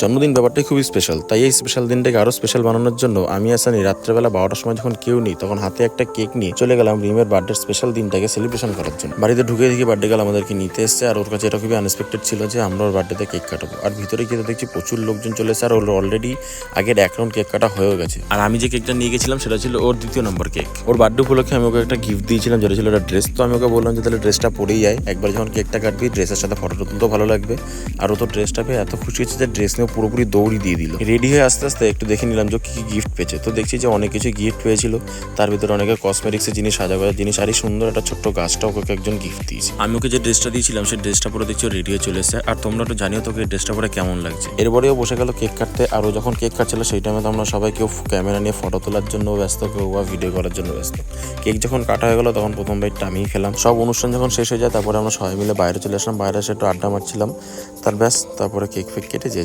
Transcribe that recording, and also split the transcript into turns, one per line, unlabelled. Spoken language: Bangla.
জন্মদিন ব্যাপারটাই খুবই স্পেশাল, তাই এই স্পেশাল দিনটাকে আরো স্পেশাল বানানোর জন্য আমি আসানি রাত্রেবেলা 12টার সময় যখন কেউ নেই তখন হাতে একটা কেক নিয়ে চলে গেলাম রিমের বার্থডে স্পেশাল দিনটাকে সেলিব্রেশন করার জন্য। বাড়িতে ঢুকে দেখি বার্থডে গার্ল আমাদেরকে নিতে এসেছে, আর ওর কাছে এটা খুবই আনএক্সপেক্টেড ছিল যে আমরা ওর বার্থডেতে কেক কাটাবো। আর ভিতরে গিয়ে দেখছি প্রচুর লোকজন চলে এসেছে, আর ওর অলরেডি আগের এক রাউন্ড কেক কাটা হয়েও গেছে। আর আমি যে কেকটা নিয়ে গেছিলাম সেটা ছিল ওর দ্বিতীয় নম্বর কেক। ওর বার্থডে উপলক্ষে আমি ওকে একটা গিফট দিয়েছিলাম যেটা ছিল একটা ড্রেস। তো আমি ওকে বললাম যে তাহলে ড্রেসটা পরেই যায়, একবার যখন কেকটা কাটবি ড্রেসের সাথে ফটো তুলতেও ভালো লাগবে। আর ও তো ড্রেসটা পেয়ে এত খুশি হচ্ছে যে ড্রেস নিয়ে পুরোপুরি দৌড়ি দিয়ে দিল। রেডি হয়ে আস্তে আস্তে একটু দেখে নিলাম যে কি গিফট পেয়েছে। তো দেখছি যে অনেক কিছু গিফট পেয়েছিল, তার ভিতরে অনেকে কসমেটিক্সের জিনিস, সাজা করার জিনিস, আর এই সুন্দর একটা ছোট্ট গাছটা ওকে একজন গিফট দিয়েছে। আমি ওকে যে ড্রেসটা দিয়েছিলাম সেই ড্রেসটা পরে দেখছি রেডি হয়ে চলে এসেছে। আর তোমরা একটু জানিও তোকে এই ড্রেসটা পরে কেমন লাগছে। এরপরেও বসে গেল কেক কাটতে, আর ও যখন কেক কাটছিল সেই টাইমে তো আমরা সবাই কেউ ক্যামেরা নিয়ে ফটো তোলার জন্য ব্যস্ত, কেউ বা ভিডিও করার জন্য ব্যস্ত। কেক যখন কাটা হয়ে গেল তখন প্রথম বাইটটা আমিই খেলাম। সব অনুষ্ঠান যখন শেষ হয়ে যায় তারপরে আমরা সবাই মিলে বাইরে চলে আসলাম, বাইরে এসে একটু আড্ডা মারছিলাম। তারপরে কেক ফেক কেটে যে